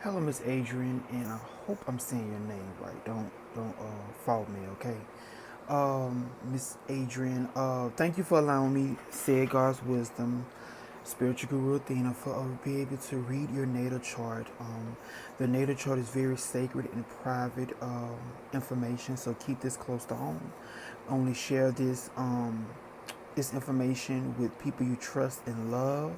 Hello, Miss Adrienne, and I hope I'm saying your name right. Don't fault me, okay? Miss Adrienne, thank you for allowing me, Cedd God's wisdom, spiritual guru Athena, for be able to read your natal chart. The natal chart is very sacred and private information, so keep this close to home. Only share this information with people you trust and love.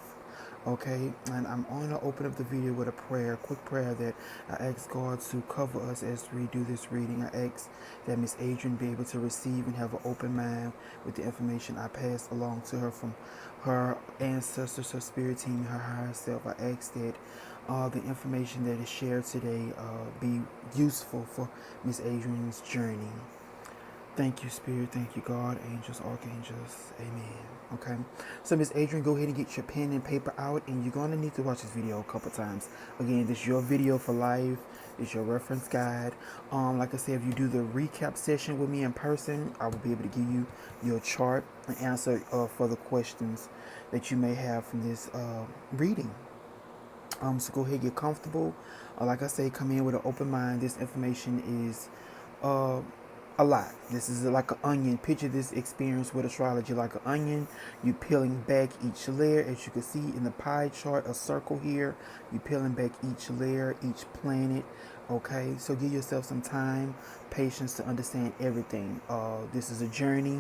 Okay, and I'm going to open up the video with a prayer, a quick prayer that I ask God to cover us as we do this reading. I ask that Miss Adrienne be able to receive and have an open mind with the information I pass along to her from her ancestors, her spirit team, her higher self. I ask that the information that is shared today be useful for Miss Adrienne's journey. Thank you, Spirit. Thank you, God, angels, archangels. Amen. Okay. So, Miss Adrienne, go ahead and get your pen and paper out, and you're going to need to watch this video a couple times. Again, this is your video for life. It's your reference guide. Like I said, if you do the recap session with me in person, I will be able to give you your chart and answer further questions that you may have from this reading. So go ahead, get comfortable. Like I say, come in with an open mind. This information is uh, a lot. This is like an onion. Picture this experience with astrology like an onion. You peeling back each layer, as you can see in the pie chart, a circle here. You peeling back each layer, each planet. Okay, so give yourself some time, patience to understand everything. This is a journey.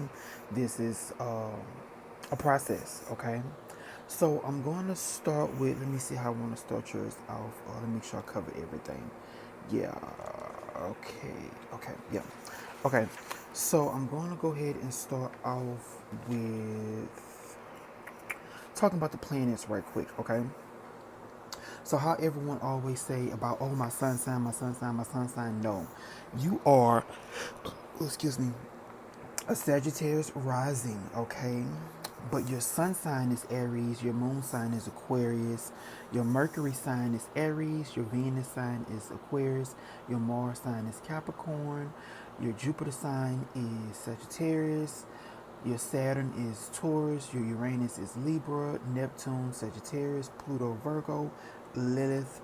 This is a process. Okay. So I'm going to start with, let me see how I want to start yours off. Let me make sure I cover everything. Yeah, yeah. Okay, so I'm going to go ahead and start off with talking about the planets right quick, okay? So how everyone always say about, oh, my sun sign, my sun sign, my sun sign. No, you are, excuse me, a Sagittarius rising, okay? But your sun sign is Aries, your moon sign is Aquarius, your Mercury sign is Aries, your Venus sign is Aquarius, your Mars sign is Capricorn, your Jupiter sign is Sagittarius, your Saturn is Taurus, your Uranus is Libra, Neptune, Sagittarius, Pluto, Virgo, Lilith,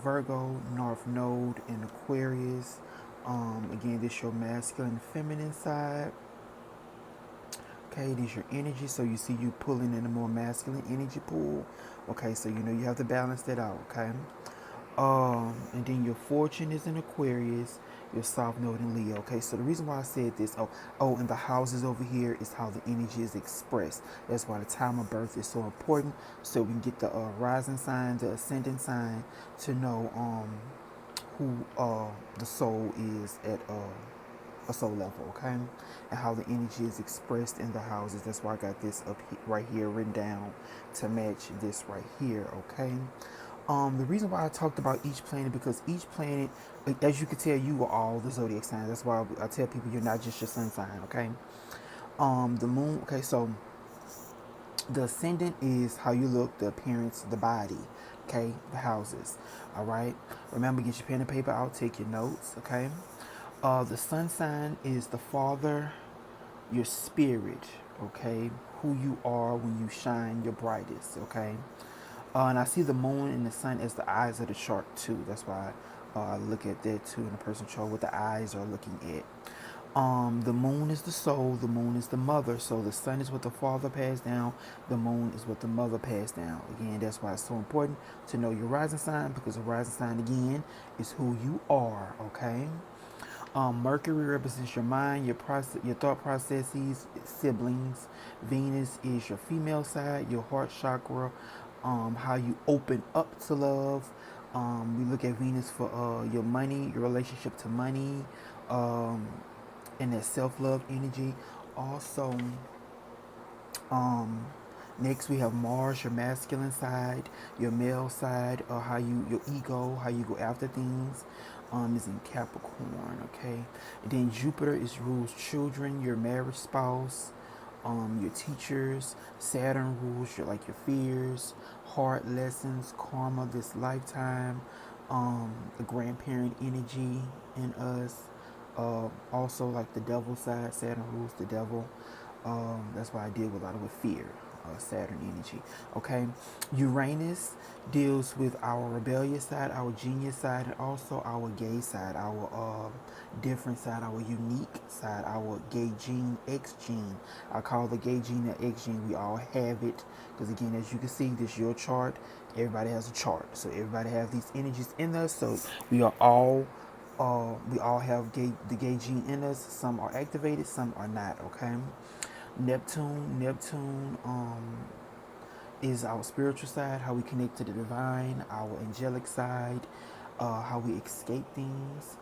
Virgo, North Node, and Aquarius. Again, this is your masculine and feminine side. Okay, this is your energy. So you see you pulling in a more masculine energy pool. Okay, so you know you have to balance that out. Okay. And then your fortune is in Aquarius, your South Node in Leo. Okay, so the reason why I said this, and the houses over here is how the energy is expressed. That's why the time of birth is so important, so we can get the rising sign, the ascending sign, to know who the soul is at a soul level, okay, and how the energy is expressed in the houses. That's why I got this up right here written down to match this right here, okay. The reason why I talked about each planet, because each planet, as you can tell, you are all the zodiac signs. That's why I tell people you're not just your sun sign, okay. The moon, okay, so the ascendant is how you look, the appearance, the body, okay, the houses, all right. Remember, get your pen and paper out, take your notes, okay. The sun sign is the father, your spirit, okay, who you are when you shine your brightest, okay. And I see the moon and the sun as the eyes of the shark too. That's why I look at that too in a person's chart, what the eyes are looking at. The moon is the soul, the moon is the mother. So the sun is what the father passed down, the moon is what the mother passed down. Again, that's why it's so important to know your rising sign, because the rising sign again is who you are, okay? Mercury represents your mind, your thought processes, siblings. Venus is your female side, your heart chakra, how you open up to love. We look at Venus for your money, your relationship to money, um, and that self-love energy. Also, um, next we have Mars, your masculine side, your male side, how your ego, how you go after things, is in Capricorn. Okay, and then Jupiter is rules children, your marriage spouse, your teachers. Saturn rules your fears, hard lessons, karma, this lifetime, the grandparent energy in us. Also, like the devil side, Saturn rules the devil. That's why I deal with a lot of with fear. Saturn energy. Okay, Uranus deals with our rebellious side, our genius side, and also our gay side, our different side, our unique side, our gay gene, X gene. I call the gay gene the X gene. We all have it because, again, as you can see, this is your chart. Everybody has a chart, so everybody has these energies in us. So we all have the gay gene in us. Some are activated, some are not. Okay, Neptune is our spiritual side, how we connect to the divine, our angelic side, how we escape things.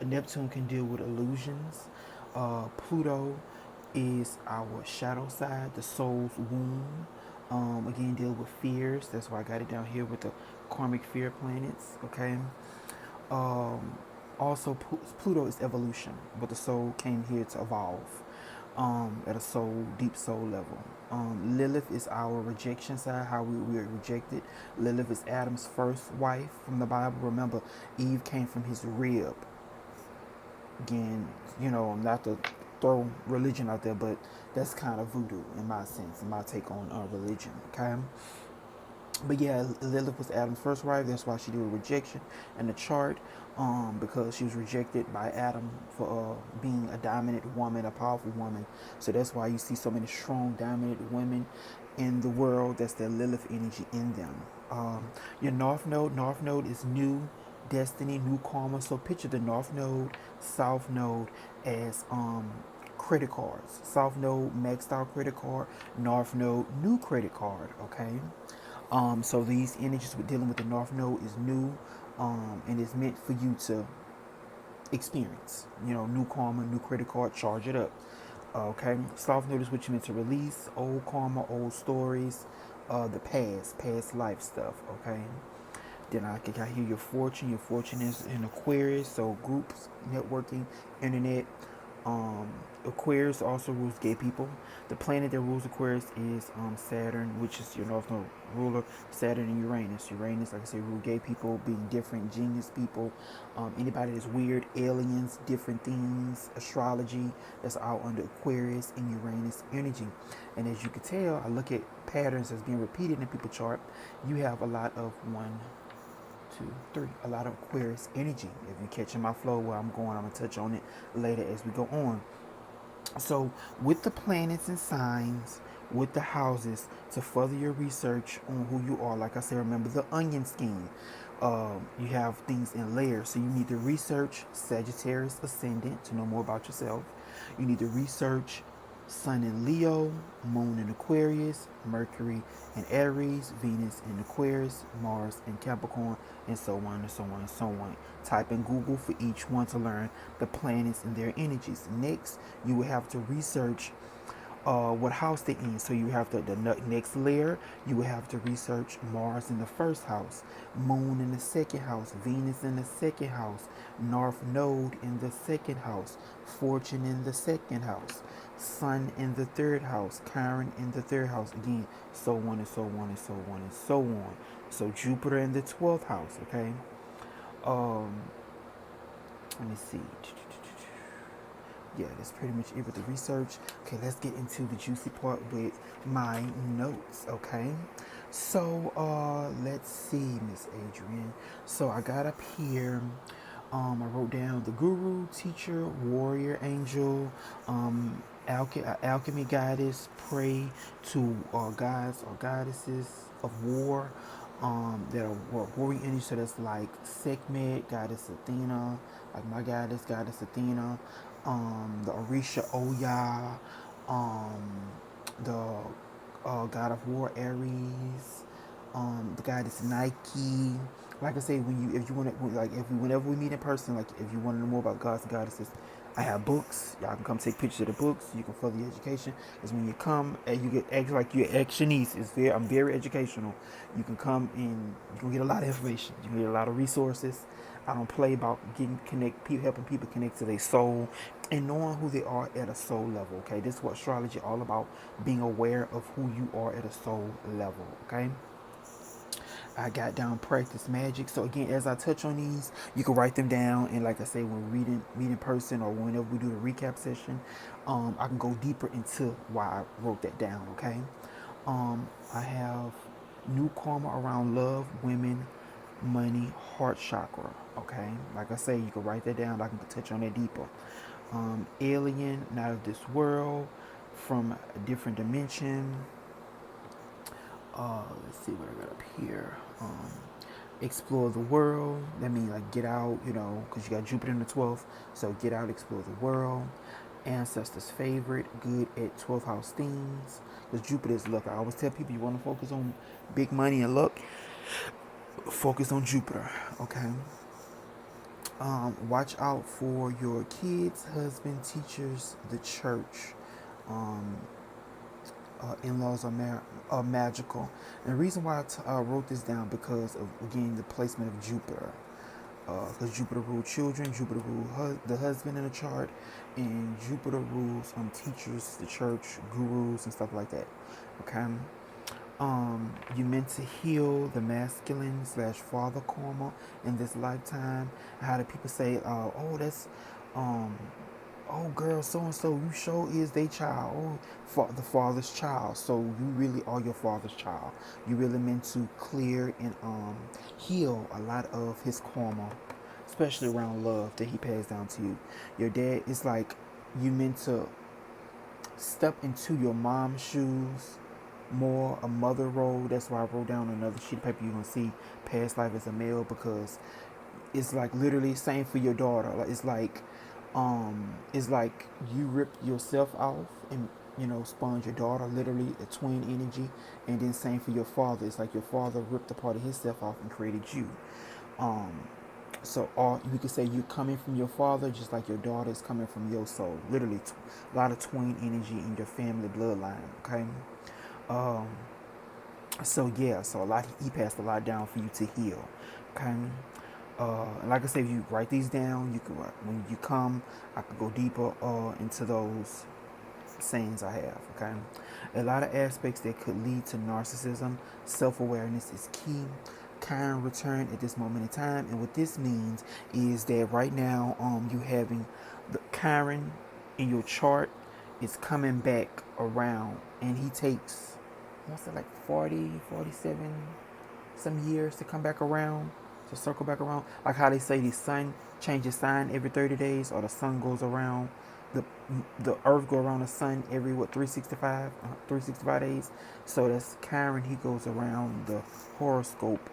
Neptune can deal with illusions. Pluto is our shadow side, the soul's womb. Again, deal with fears. That's why I got it down here with the karmic fear planets. Okay. Um, Also, Pluto is evolution, but the soul came here to evolve at a deep soul level. Lilith is our rejection side, how we are rejected. Lilith is Adam's first wife from the Bible. Remember, Eve came from his rib. Again, not to throw religion out there, but that's kind of voodoo in my sense, in my take on religion. Okay. But yeah, Lilith was Adam's first wife. That's why she did a rejection in the chart, because she was rejected by Adam for being a dominant woman, a powerful woman. So that's why you see so many strong, dominant women in the world. That's their Lilith energy in them. Your North Node is new destiny, new karma. So picture the North Node, South Node as credit cards. South Node, maxed out credit card. North Node, new credit card. Okay. So these energies with dealing with the North Node is new, and it's meant for you to experience. New karma, new credit card, charge it up. Okay. South Node is what you meant to release, old karma, old stories, the past life stuff. Okay. Then I hear your fortune. Your fortune is in Aquarius, so groups, networking, internet. Um, Aquarius also rules gay people. The planet that rules Aquarius is Saturn, which is your North Node ruler. Saturn and Uranus. Uranus, like I say, rule gay people, being different, genius people. Anybody that's weird, aliens, different things, astrology. That's all under Aquarius and Uranus energy. And as you can tell, I look at patterns that's being repeated in people's chart. You have a lot of 1, 2, 3. A lot of Aquarius energy. If you're catching my flow where I'm going, I'm going to touch on it later as we go on. So, with the planets and signs, with the houses, to further your research on who you are, like I said, remember the onion scheme. You have things in layers. So, you need to research Sagittarius ascendant to know more about yourself. You need to research Sun in Leo, Moon in Aquarius, Mercury in Aries, Venus in Aquarius, Mars in Capricorn, and so on and so on and so on. Type in Google for each one to learn the planets and their energies. Next, you will have to research what house they're in. So you have the next layer, you will have to research Mars in the first house, Moon in the second house, Venus in the second house, North Node in the second house, Fortune in the second house, Sun in the third house, Chiron in the third house, again, so on and so on and so on and so on. So Jupiter in the 12th house, okay? Um, Let me see. Yeah, that's pretty much it with the research. Okay, let's get into the juicy part with my notes, okay? So, let's see, Miss Adrienne. So I got up here, I wrote down the guru, teacher, warrior, angel, alchemy goddess, pray to gods or goddesses of war, that are warring energy. So that's like Sekhmet, goddess Athena, like my goddess Athena, the Orisha Oya, the god of war Aries, the goddess Nike. Like I say, if you want to, like whenever we meet in person, like if you want to know more about gods and goddesses, I have books. Y'all can come take pictures of the books. You can further your education. Because when you come and you get act like you're Shanice, I'm very educational. You can come and you can get a lot of information. You can get a lot of resources. I don't play about helping people connect to their soul and knowing who they are at a soul level. Okay, this is what astrology is all about: being aware of who you are at a soul level. Okay. I got down practice magic. So again, as I touch on these, you can write them down. And like I say, when reading in person or whenever we do the recap session, I can go deeper into why I wrote that down. Okay. I have new karma around love, women, money, heart chakra. Okay. Like I say, you can write that down. I can touch on that deeper. Alien, not of this world, from a different dimension. Let's see what I got up here. Explore the world. That means like get out, because you got Jupiter in the 12th. So get out, explore the world. Ancestors' favorite, good at 12th house themes. Because Jupiter is luck. I always tell people you want to focus on big money and luck. Focus on Jupiter, okay? Watch out for your kids, husband, teachers, the church. Um, In-laws are magical. And the reason why I wrote this down because of, again, the placement of Jupiter. Because Jupiter rules children, Jupiter rules the husband in the chart, and Jupiter rules teachers, the church, gurus, and stuff like that. Okay. You meant to heal the masculine slash father karma in this lifetime. How do people say, oh, that's um oh girl, so and so, you sure is their child. Oh, the father's child. So you really are your father's child. You really meant to clear and heal a lot of his karma, especially around love that he passed down to you. Your dad is like you meant to step into your mom's shoes more, a mother role. That's why I wrote down another sheet of paper. You're gonna see past life as a male, because it's like literally same for your daughter. Like it's like you ripped yourself off and spawned your daughter, literally a twin energy. And then same for your father. It's like your father ripped a part of himself off and created you. um so all you could say, you're coming from your father just like your daughter is coming from your soul. Literally a lot of twin energy in your family bloodline. Okay. um so yeah, so a lot, he passed a lot down for you to heal. Okay. Like I said, if you write these down, you can, when you come, I could go deeper into those sayings I have. Okay. A lot of aspects that could lead to narcissism. Self-awareness is key. Kind return at this moment in time. And what this means is that right now, you having the Chiron in your chart is coming back around, and he takes, what's it, like 40, 47 some years to come back around, to circle back around. Like how they say the sun changes sign every 30 days, or the sun goes around the the earth go around the sun every 365 days. So that's Chiron. He goes around the horoscope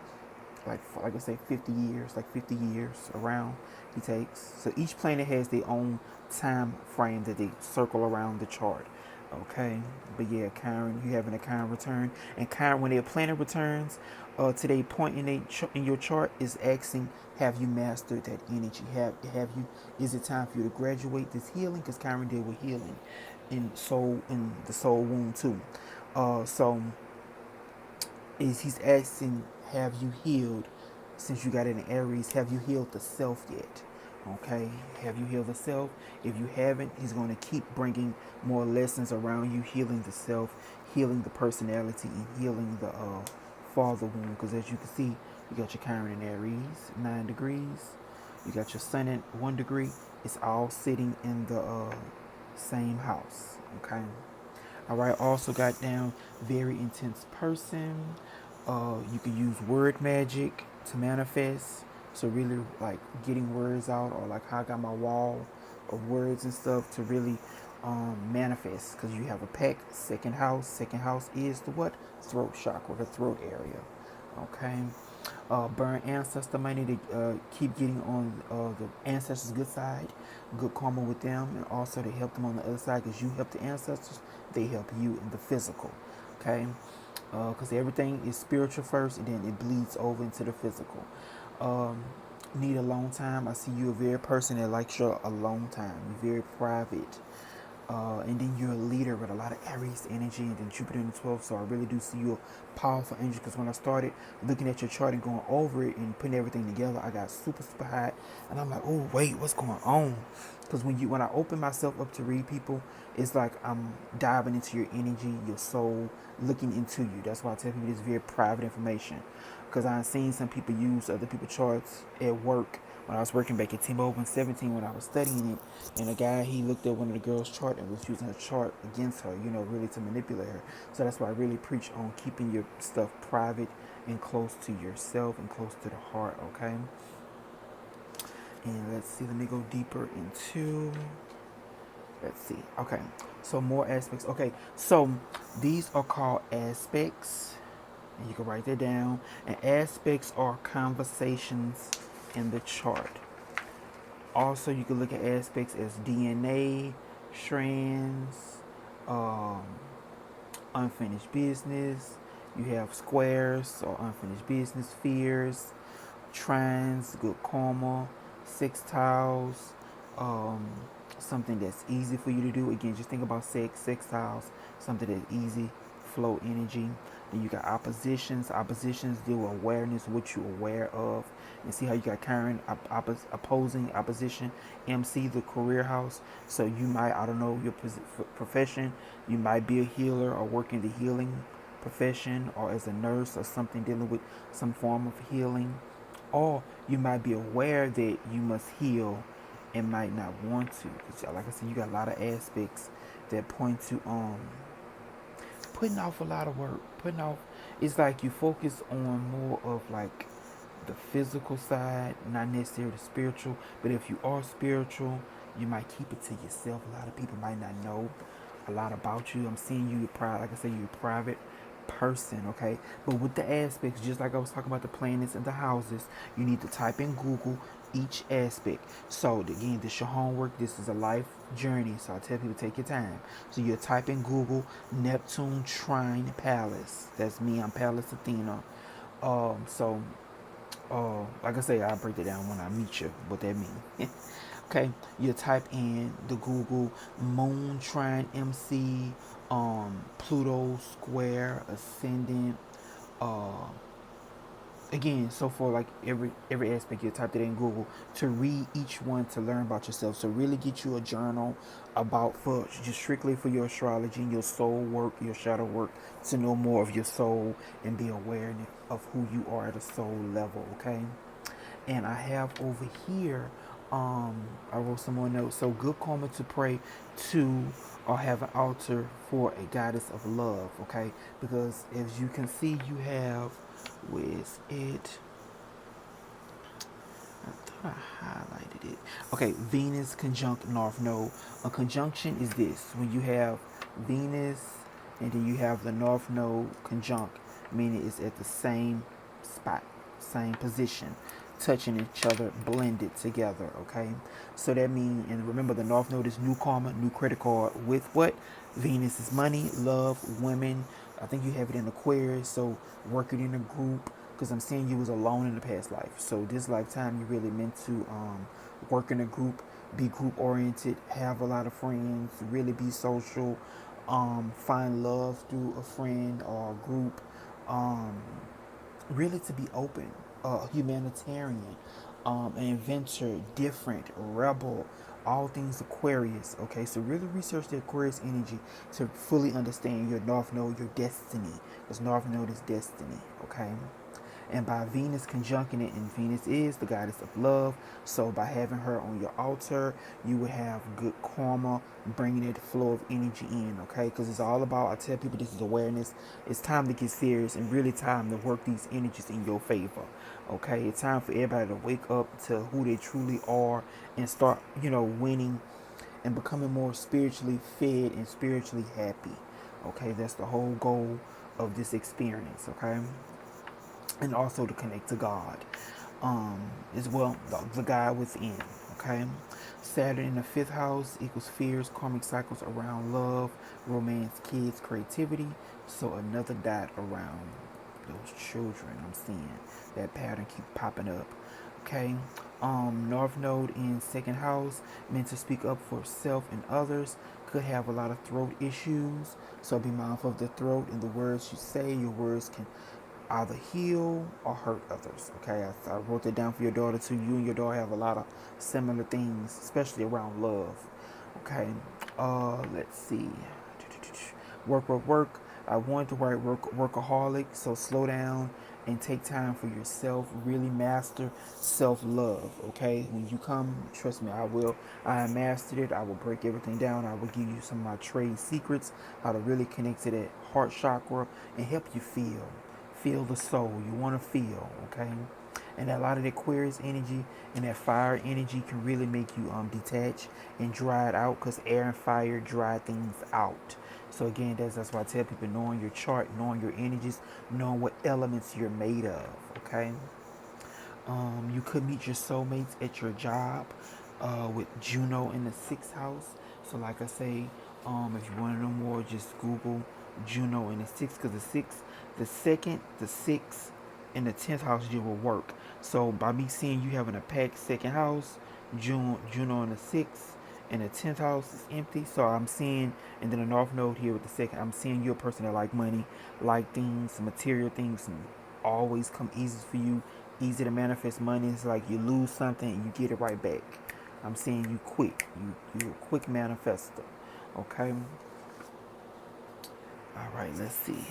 like I say 50 years, like 50 years around he takes. So each planet has their own time frame that they circle around the chart. Okay. But yeah, Chiron, you having a Chiron return. And Chiron, when their planet returns to their point in your chart, is asking, have you mastered that energy? Have you, is it time for you to graduate this healing? Because Chiron deal with healing in the soul wound too. So is he's asking, have you healed, since you got it in Aries, have you healed the self yet? Okay, have you healed the self? If you haven't, he's going to keep bringing more lessons around you, healing the self, healing the personality, and healing the father wound. Because as you can see, you got your Chiron in Aries, 9 degrees. You got your Sun at 1 degree. It's all sitting in the same house. Okay. All right. Also got down very intense person. You can use word magic to manifest. So really like getting words out, or like how I got my wall of words and stuff to really manifest. Because you have a pack, second house. Second house is the what? Throat chakra, the throat area. Okay. Burn ancestor money to keep getting on the ancestors' good side, good karma with them, and also to help them on the other side, because you help the ancestors, they help you in the physical. Okay. Because everything is spiritual first, and then it bleeds over into the physical. Um, Need a long time. I see you a very person that likes your alone time. You're very private. And then you're a leader with a lot of Aries energy, and then Jupiter in the 12th. So I really do see you a powerful energy, because when I started looking at your chart and going over it and putting everything together, I got super, super hot. And I'm like, oh, wait, what's going on? Because when I open myself up to read people, it's like I'm diving into your energy, your soul, looking into you. That's why I tell people it's very private information. because I've seen some people use other people's charts at work when I was working back at T-Mobile in 17 when I was studying it. And a guy, he looked at one of the girls' chart and was using her chart against her, really to manipulate her. So that's why I really preach on keeping your stuff private and close to yourself and close to the heart, okay? And let's see, let me go deeper into, let's see, okay. So more aspects, okay. So these are called aspects. And you can write that down. And aspects are conversations in the chart. Also, you can look at aspects as DNA, strands, um, unfinished business. You have squares or unfinished business, fears, trines, good karma, sextiles, um, something that's easy for you to do. Again, just think about sextiles, something that's easy, flow energy. Then you got oppositions. Oppositions deal with awareness, what you're aware of. And see how you got current, opposing, opposition. MC, the career house. So you might, I don't know, your profession. You might be a healer or work in the healing profession or as a nurse or something dealing with some form of healing. Or you might be aware that you must heal and might not want to. Like I said, you got a lot of aspects that point to putting off a lot of work. Putting off, it's like you focus on more of like the physical side, not necessarily the spiritual. But if you are spiritual, you might keep it to yourself. A lot of people might not know a lot about you. I'm seeing you private, like I said, you're a private person, okay? But with the aspects, just like I was talking about the planets and the houses, you need to type in Google each aspect. So again, this is your homework. This is a life journey. So I tell people take your time. So you type in Google Neptune trine Pallas. That's me. I'm Pallas Athena. So like I say, I'll break it down when I meet you. What that means. Okay, you type in the Google Moon Trine MC, Pluto Square Ascendant. Uh, Again, so for like every aspect, you typed it in Google to read each one to learn about yourself. So really get you a journal about for just strictly for your astrology and your soul work, your shadow work, to know more of your soul and be aware of who you are at a soul level. Okay. And I have over here, I wrote some more notes. So good karma to pray to or have an altar for a goddess of love, okay? Because as you can see, you have, where's it? I thought I highlighted it. Okay, Venus conjunct North Node. A conjunction is this, when you have Venus and then you have the North Node conjunct, meaning it's at the same spot, same position, touching each other, blended together, okay? So that means, and remember the North Node is new karma, new credit card with what? Venus is money, love, women. I think you have it in Aquarius, so working in a group, because I'm seeing you was alone in the past life. So this lifetime you really meant to work in a group, be group oriented, have a lot of friends, really be social, find love through a friend or a group, um, really to be open, humanitarian, an inventor, different, rebel, all things Aquarius. Okay, so really research the Aquarius energy to fully understand your North Node, your destiny. Because North Node is destiny. Okay, and by Venus conjuncting it, and Venus is the goddess of love, so by having her on your altar, you would have good karma, bringing that flow of energy in, okay? Because it's all about, I tell people this is awareness. It's time to get serious and really time to work these energies in your favor, okay? It's time for everybody to wake up to who they truly are and start, winning and becoming more spiritually fed and spiritually happy, okay? That's the whole goal of this experience, okay? And also to connect to God, as well, the God within. Okay, Saturn in the fifth house equals fears, karmic cycles around love, romance, kids, creativity. So another dot around those children. I'm seeing that pattern keep popping up. Okay, North Node in second house, meant to speak up for self and others. Could have a lot of throat issues, so be mindful of the throat and the words you say. Your words can either heal or hurt others. Okay, I wrote that down for your daughter too. You and your daughter have a lot of similar things, especially around love. Okay, let's see. Work. I wanted to write workaholic, so slow down and take time for yourself. Really master self-love, okay? When you come, trust me, I have mastered it. I will break everything down. I will give you some of my trade secrets, how to really connect to that heart chakra and help you feel the soul you want to feel, okay? And a lot of the Aquarius energy and that fire energy can really make you detach and dry it out, because air and fire dry things out. So again, that's why I tell people, knowing your chart, knowing your energies, knowing what elements you're made of, okay? You could meet your soulmates at your job with Juno in the sixth house. So, like I say, if you want to know more, just Google Juno in the sixth, because the sixth, the second, the sixth, and the 10th house deal will work. So, by me seeing you having a packed second house, Juno in the sixth, and the 10th house is empty. So, I'm seeing, and then a north node here with the second, I'm seeing you're a person that like money, like things, material things, and always come easy for you, easy to manifest money. It's like you lose something and you get it right back. I'm seeing you quick. You're a quick manifester. Okay. All right. Let's see.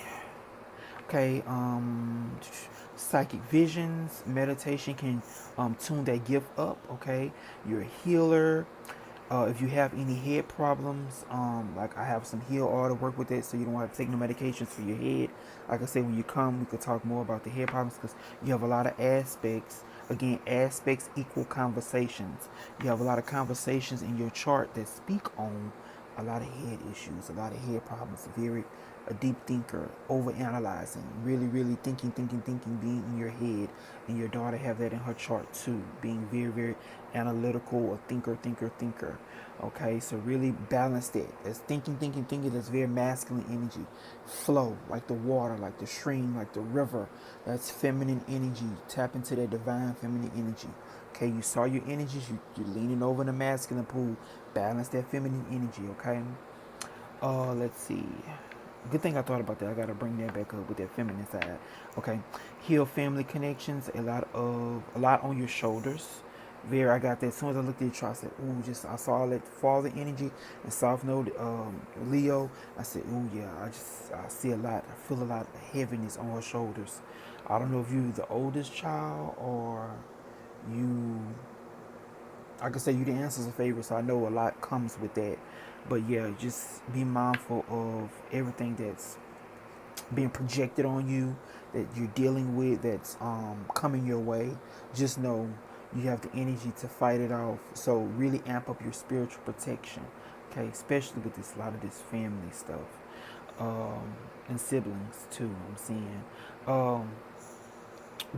Okay. Psychic visions, meditation can tune that gift up. Okay. You're a healer. If you have any head problems, like I have some heal oil to work with it, so you don't have to take no medications for your head. Like I said, when you come, we could talk more about the head problems, because you have a lot of aspects. Again, aspects equal conversations. You have a lot of conversations in your chart that speak on a lot of head issues, a lot of head problems. Very a deep thinker, over analyzing, really thinking, being in your head. And your daughter have that in her chart too, being very analytical, a thinker. Okay, so really balance that. That's thinking. That's very masculine energy. Flow, like the water, like the stream, like the river. That's feminine energy. Tap into that divine feminine energy. Okay, you saw your energies, you're leaning over in the masculine pool. Balance that feminine energy, okay? Let's see. Good thing I thought about that. I gotta bring that back up with that feminine side. Okay. Heal family connections. A lot on your shoulders. Very, I got that. As soon as I looked at your chart, I said, ooh, just I saw that father energy and South Node Leo. I said, ooh yeah, I see a lot. I feel a lot of heaviness on her shoulders. I don't know if you're the oldest child or you, I could say you the answer's a favorite, so I know a lot comes with that. But yeah, just be mindful of everything that's being projected on you, that you're dealing with, that's coming your way. Just know you have the energy to fight it off. So really amp up your spiritual protection, okay? Especially with this, a lot of this family stuff, and siblings too. I'm seeing. Um,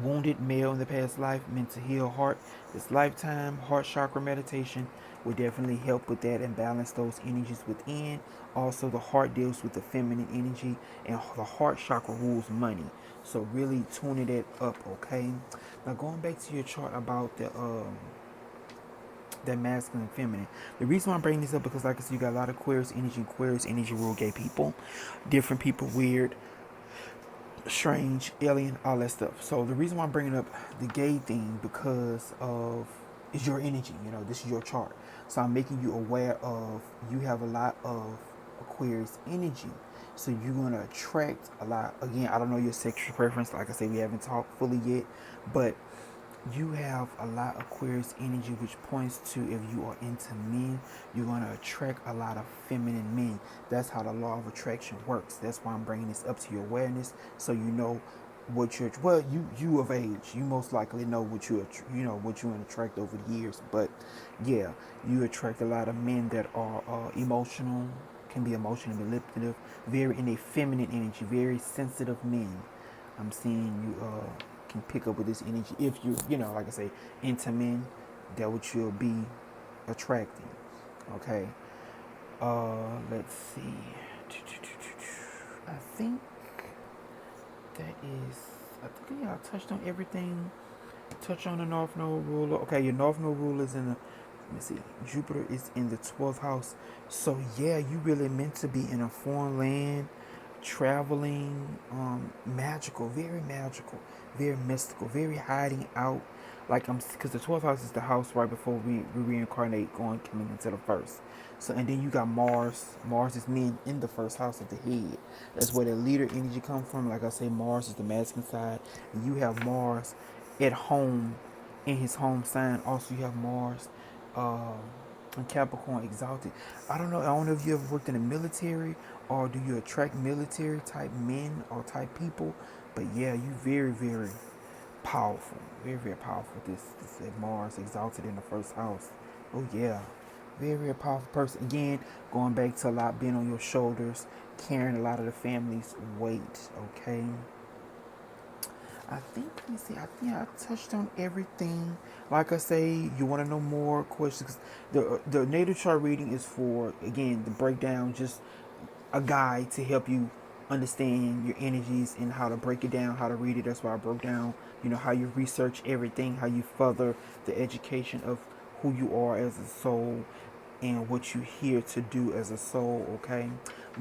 Wounded male in the past life, meant to heal heart this lifetime. Heart chakra meditation will definitely help with that and balance those energies within. Also, the heart deals with the feminine energy, and the heart chakra rules money. So really tuning that up, okay? Now going back to your chart about the that masculine and feminine. The reason why I'm bringing this up, because like I said, you got a lot of Aquarius energy rule gay people, different people, weird, strange, alien, all that stuff. So the reason why I'm bringing up the gay thing, because of is your energy. You know, this is your chart. So I'm making you aware of, you have a lot of Aquarius energy. So you're gonna attract a lot. Again, I don't know your sexual preference. Like I said, we haven't talked fully yet, but you have a lot of Aquarius energy, which points to, if you are into men, you're going to attract a lot of feminine men. That's how the law of attraction works. That's why I'm bringing this up to your awareness, so you know what you're, well, you of age, you most likely know what what you attract over the years. But yeah, you attract a lot of men that are emotional, can be emotionally manipulative, very in a feminine energy, very sensitive men. I'm seeing you can pick up with this energy if like I say, into men. That what you'll be attracting. Okay. Let's see. I think that is. I think yeah, I touched on everything. Touch on the North Node ruler. Okay, your North Node ruler is in the. Let me see. Jupiter is in the 12th house. So yeah, you really meant to be in a foreign land, traveling, magical, very mystical, very hiding out. like I'm, because the 12th house is the house right before we reincarnate, coming into the first. So and then you got Mars. Mars is men in the first house of the head. That's where the leader energy come from. Like I say, Mars is the masculine side, and you have Mars at home in his home sign. Also, you have Mars. Um, and Capricorn exalted. I don't know if you ever worked in the military or do you attract military type men or type people. But yeah, you very, very powerful. Very, very powerful. This Mars exalted in the first house. Oh yeah. Very, very powerful person. Again, going back to a lot being on your shoulders, carrying a lot of the family's weight. Okay. I think, let me see, I think I touched on everything. Like I say, you want to know more questions. The natal chart reading is for, again, the breakdown, just a guide to help you understand your energies and how to break it down, how to read it. That's why I broke down, how you research everything, how you further the education of who you are as a soul and what you're here to do as a soul, okay?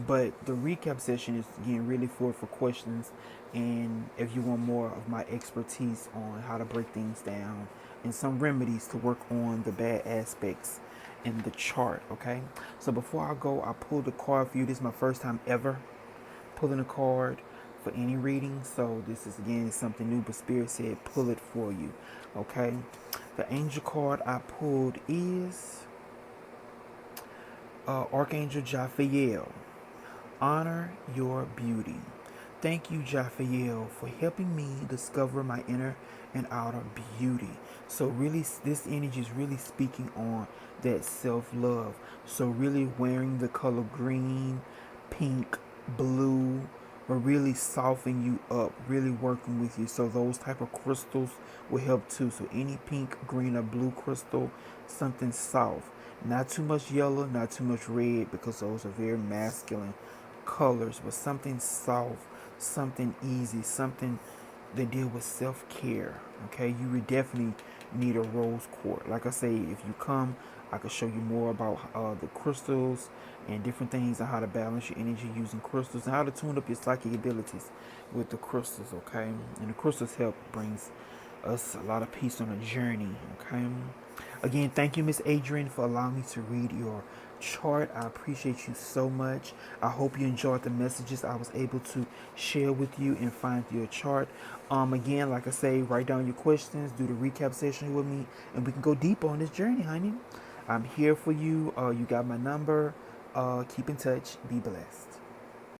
But the recap session is again really for questions and if you want more of my expertise on how to break things down and some remedies to work on the bad aspects in the chart, okay? So before I go, I pulled a card for you. This is my first time ever pulling a card for any reading. So this is again something new, but Spirit said pull it for you, okay? The angel card I pulled is Archangel Jophiel. Honor your beauty. Thank you, Jophiel, for helping me discover my inner and outer beauty. So really, this energy is really speaking on that self-love. So really wearing the color green, pink, blue will really soften you up, really working with you. So those type of crystals will help too. So any pink, green, or blue crystal, something soft. Not too much yellow, not too much red, because those are very masculine colors, but something soft, something easy, something that deal with self-care. Okay, you would definitely need a rose quartz. Like I say, if you come, I can show you more about the crystals and different things and how to balance your energy using crystals and how to tune up your psychic abilities with the crystals. Okay, and the crystals help brings us a lot of peace on a journey. Okay, again, thank you, Miss Adrienne, for allowing me to read your chart. I appreciate you so much. I hope you enjoyed the messages I was able to share with you and find your chart. Again, like I say, write down your questions, do the recap session with me, and we can go deeper on this journey, honey. I'm here for you. You got my number. Keep in touch. Be blessed.